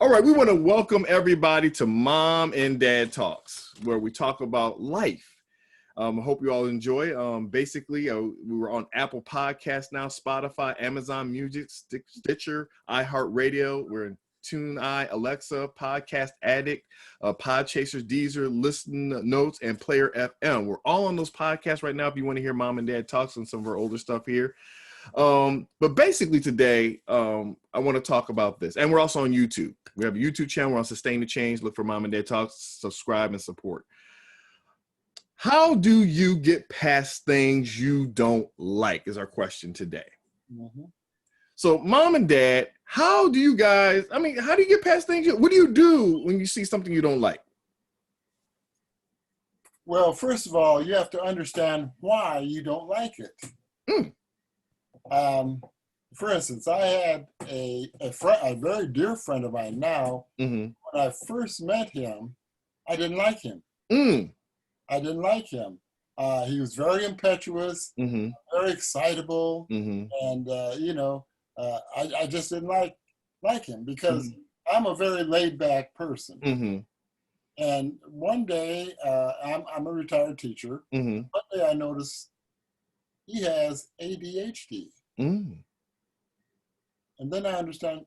All right, we want to welcome everybody to Mom and Dad Talks, where we talk about life. I hope you all enjoy. Basically, we were on Apple Podcasts now, Spotify, Amazon Music, Stitcher, iHeartRadio. We're in TuneIn, Alexa, Podcast Addict, Podchasers, Deezer, Listen Notes, and Player FM. We're all on those podcasts right now if you want to hear Mom and Dad Talks and some of our older stuff here. But basically today, I want to talk about this. And we're also on YouTube. We have a YouTube channel. We're on Sustain the Change. Look for Mom and Dad Talks, subscribe and support. How do you get past things you don't like is our question today. Mm-hmm. So Mom and Dad, how do you guys, how do you get past things? What do you do when you see something you don't like? Well, first of all, you have to understand why you don't like it. For instance, I had a very dear friend of mine now. Mm-hmm. When I first met him, I didn't like him. I didn't like him. He was very impetuous, mm-hmm. very excitable, mm-hmm. and I just didn't like him because mm-hmm. I'm a very laid back person. Mm-hmm. And one day, I'm a retired teacher. Mm-hmm. One day I noticed he has ADHD. Mm. And then I understand,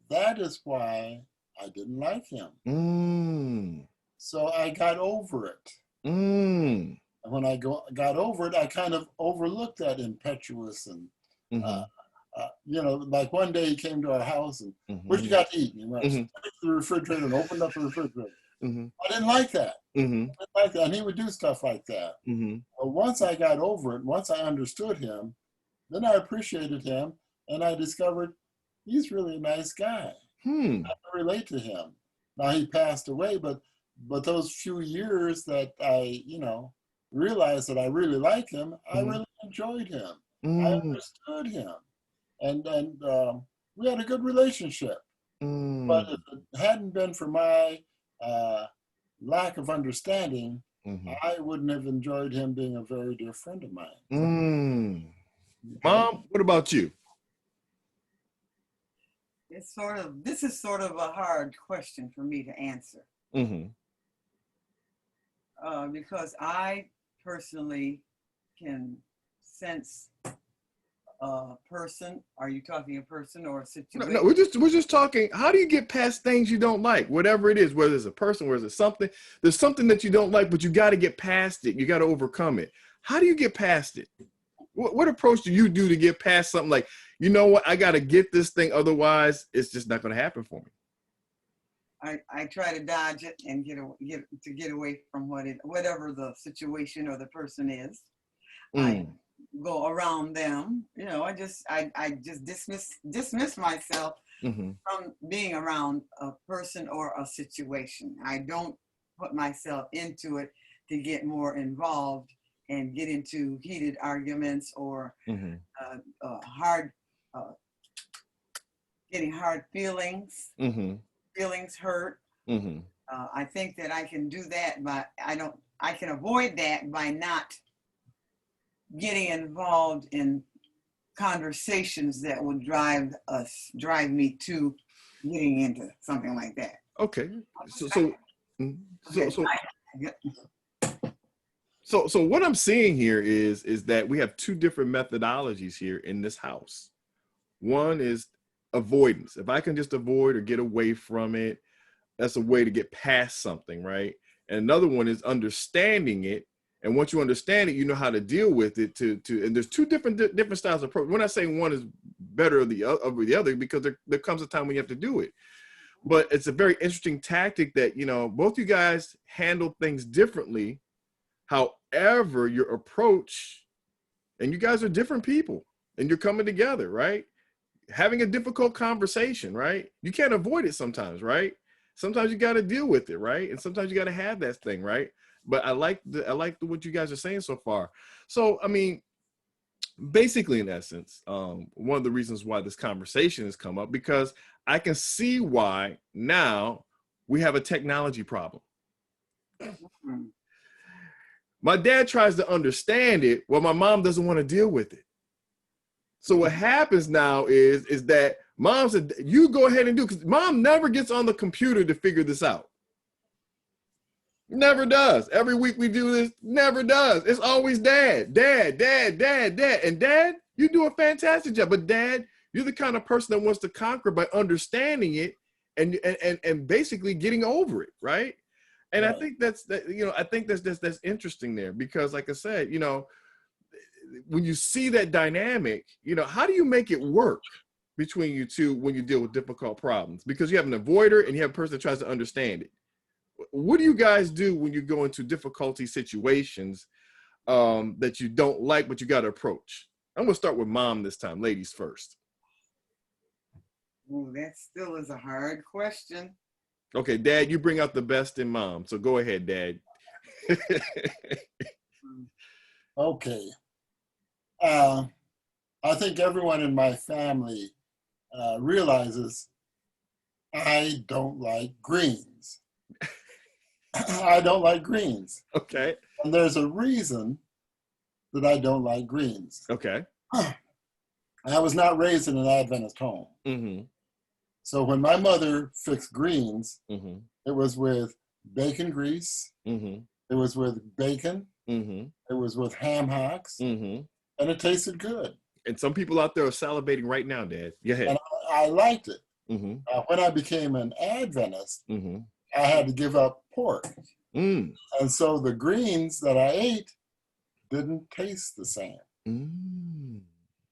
that is why I didn't like him. Mm. So I got over it. Mm. And when I got over it, I kind of overlooked that impetuous and, mm-hmm. Like one day he came to our house and, mm-hmm. what you got to eat? And he went mm-hmm. to the refrigerator and opened up the refrigerator. Mm-hmm. I didn't like that. Mm-hmm. I didn't like that. And he would do stuff like that. Mm-hmm. But once I got over it, once I understood him, then I appreciated him, and I discovered he's really a nice guy. I can relate to him. Now he passed away, but those few years that I, realized that I really like him, I really enjoyed him. I understood him, and we had a good relationship. But if it hadn't been for my lack of understanding, I wouldn't have enjoyed him being a very dear friend of mine. Mom, what about you? This is sort of a hard question for me to answer. Mm-hmm. Because I personally can sense a person. Are you talking a person or a situation? No, we're just talking. How do you get past things you don't like? Whatever it is, whether it's a person, whether it's something. There's something that you don't like, but you got to get past it. You got to overcome it. How do you get past it? What approach do you do to get past something like, you know what, I got to get this thing, otherwise it's just not going to happen for me? I try to dodge it and get away from whatever the situation or the person is. I go around them. I just dismiss myself from being around a person or a situation. I don't put myself into it to get more involved and get into heated arguments or getting hard feelings, feelings hurt. I think that I can do that, but I can avoid that by not getting involved in conversations that will drive me to getting into something like that. Okay. So what I'm seeing here is that we have two different methodologies here in this house. One is avoidance. If I can just avoid or get away from it, that's a way to get past something, right? And another one is understanding it. And once you understand it, you know how to deal with it. And there's two different styles of approach. We're not saying one is better over the other because there comes a time when you have to do it. But it's a very interesting tactic that, both you guys handle things differently. However, your approach, and you guys are different people and you're coming together, right? Having a difficult conversation, right? You can't avoid it sometimes, right? Sometimes you got to deal with it, right? And sometimes you got to have that thing, right? But I like what you guys are saying so far. So, basically in essence, one of the reasons why this conversation has come up, because I can see why now we have a technology problem. My dad tries to understand it, while my mom doesn't want to deal with it. So what happens now is that Mom said, you go ahead and do it, because mom never gets on the computer to figure this out. Never does. Every week we do this, never does. It's always dad. And dad, you do a fantastic job. But dad, you're the kind of person that wants to conquer by understanding it and basically getting over it, right? And right. I think that's interesting there, because like I said, when you see that dynamic, how do you make it work between you two when you deal with difficult problems? Because you have an avoider and you have a person that tries to understand it. What do you guys do when you go into difficulty situations that you don't like, but you got to approach? I'm going to start with mom this time. Ladies first. Oh, that still is a hard question. Okay, dad, you bring out the best in mom. So go ahead, dad. Okay. I think everyone in my family realizes I don't like greens. I don't like greens. Okay. And there's a reason that I don't like greens. Okay. I was not raised in an Adventist home. Mm-hmm. So when my mother fixed greens, mm-hmm. it was with bacon grease. Mm-hmm. It was with bacon. Mm-hmm. It was with ham hocks. Mm-hmm. And it tasted good. And some people out there are salivating right now, Dad. Go ahead. And I liked it. Mm-hmm. When I became an Adventist, mm-hmm. I had to give up pork. Mm. And so the greens that I ate didn't taste the same. Mm.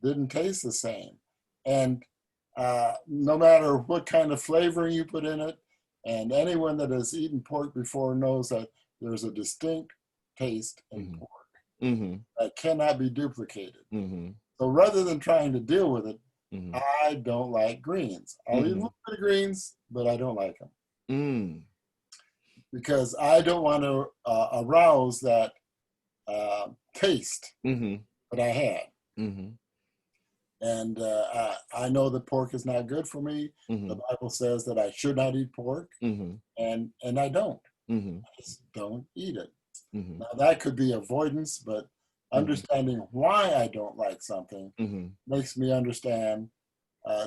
Didn't taste the same. And no matter what kind of flavoring you put in it, and anyone that has eaten pork before knows that there's a distinct taste in mm-hmm. pork mm-hmm. that cannot be duplicated. Mm-hmm. So rather than trying to deal with it, mm-hmm. I don't like greens. I'll eat a little bit of greens, but I don't like them. Mm. Because I don't want to arouse that taste mm-hmm. that I had. Mm-hmm. And I know that pork is not good for me. Mm-hmm. The Bible says that I should not eat pork, mm-hmm. and I don't. Mm-hmm. I just don't eat it. Mm-hmm. Now that could be avoidance, but understanding why I don't like something mm-hmm. makes me understand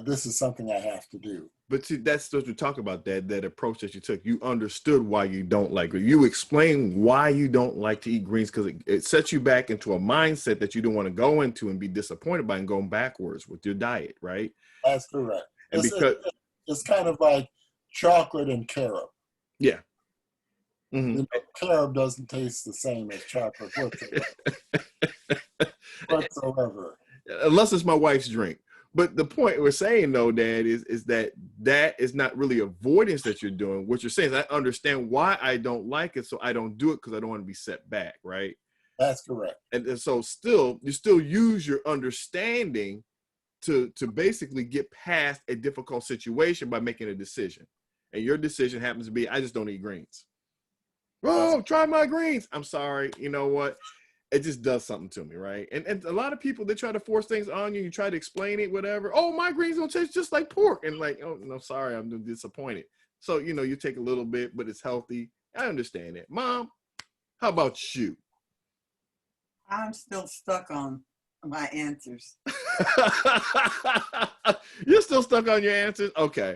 this is something I have to do. But see, that's what you talk about, that approach that you took. You understood why you don't like it. You explained why you don't like to eat greens, because it sets you back into a mindset that you don't want to go into and be disappointed by and going backwards with your diet, right? That's correct. And it's kind of like chocolate and carob. Yeah. Mm-hmm. Carob doesn't taste the same as chocolate whatsoever. Unless it's my wife's drink. But the point we're saying, though, Dad, is that is not really avoidance that you're doing. What you're saying is, I understand why I don't like it, so I don't do it because I don't want to be set back, right? That's correct. And so you still use your understanding to basically get past a difficult situation by making a decision. And your decision happens to be, I just don't eat greens. Oh, try my greens. I'm sorry. You know what? It just does something to me, right? And a lot of people, they try to force things on you. You try to explain it, whatever. Oh, my greens don't taste just like pork. And like, oh, no, sorry, I'm disappointed. So, you take a little bit, but it's healthy. I understand it. Mom, how about you? I'm still stuck on my answers. You're still stuck on your answers? Okay.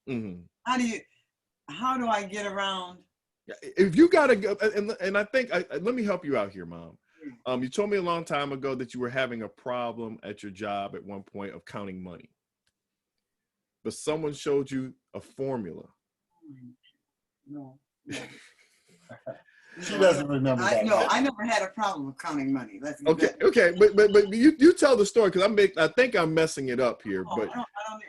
Mm-hmm. How do I get around? If you gotta go, and I think let me help you out here, Mom. You told me a long time ago that you were having a problem at your job at one point of counting money, but someone showed you a formula. No. She doesn't remember that. No, I never had a problem with counting money. Okay, but you tell the story, because I think I'm messing it up here. Oh, but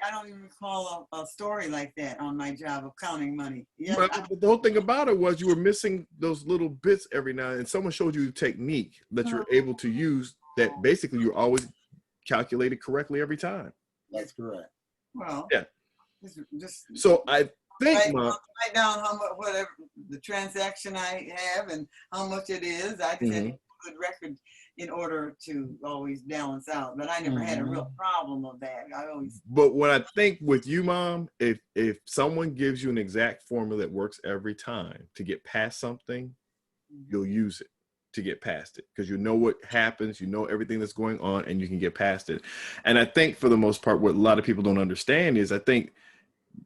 I don't even recall a story like that on my job of counting money. Yeah, but the whole thing about it was you were missing those little bits every now and then. Someone showed you a technique that you're able to use that basically you always calculated correctly every time. That's correct. Well, yeah. So I think write down how much, whatever the transaction I have and how much it is. I just had a good record in order to always balance out. But I never had a real problem of that. But what I think with you, Mom, if someone gives you an exact formula that works every time to get past something, you'll use it. to get past it, because you know what happens, you know everything that's going on, and you can get past it. And I think for the most part, what a lot of people don't understand is, I think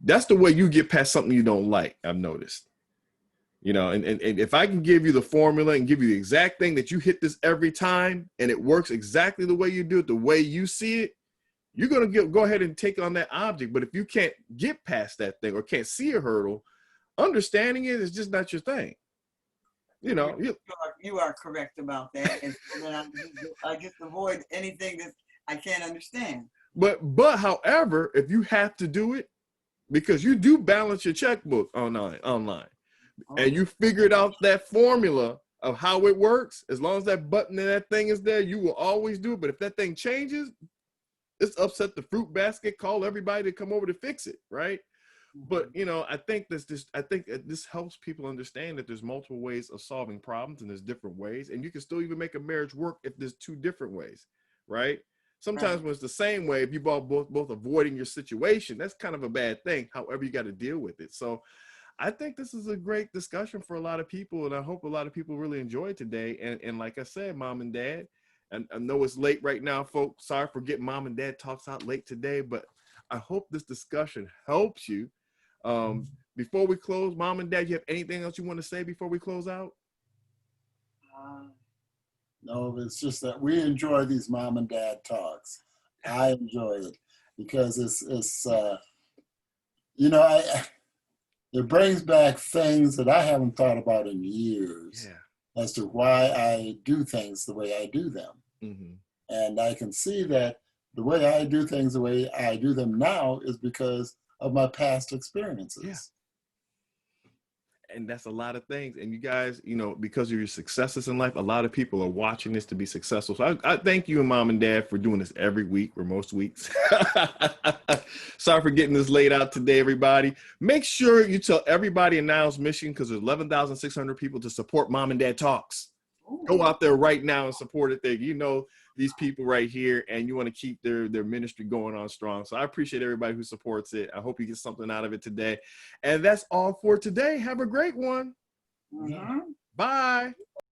that's the way you get past something you don't like. I've noticed, you know, and if I can give you the formula and give you the exact thing that you hit this every time and it works exactly the way you do it, the way you see it, you're going to go ahead and take on that object. But if you can't get past that thing or can't see a hurdle, understanding it is just not your thing. You know, you are correct about that. And then I just avoid anything that I can't understand. But however, if you have to do it, because you do balance your checkbook online, and you figured out that formula of how it works, as long as that button and that thing is there, you will always do it. But if that thing changes, it's upset the fruit basket, call everybody to come over to fix it, right? But, you know, I think this helps people understand that there's multiple ways of solving problems, and there's different ways, and you can still even make a marriage work if there's two different ways, right? Sometimes when it's the same way, if you both avoiding your situation, that's kind of a bad thing. However, you got to deal with it. So I think this is a great discussion for a lot of people, and I hope a lot of people really enjoy it today. And like I said, Mom and Dad, and I know it's late right now, folks. Sorry for getting Mom and Dad Talks out late today, but I hope this discussion helps you. Before we close, Mom and Dad, you have anything else you want to say before we close out? No, it's just that we enjoy these Mom and Dad Talks. I enjoy it because it's you know, it brings back things that I haven't thought about in years as to why I do things the way I do them. And I can see that the way I do things the way I do them now is because of my past experiences. And that's a lot of things. And you guys, you know, because of your successes in life, a lot of people are watching this to be successful. So I thank you and Mom and Dad for doing this every week or most weeks. Sorry for getting this laid out today, everybody. Make sure you tell everybody in Niles, Michigan, because there's 11,600 people to support Mom and Dad Talks. Go out there right now and support it there. You know these people right here, and you want to keep their ministry going on strong. So I appreciate everybody who supports it. I hope you get something out of it today. And that's all for today. Have a great one. Bye.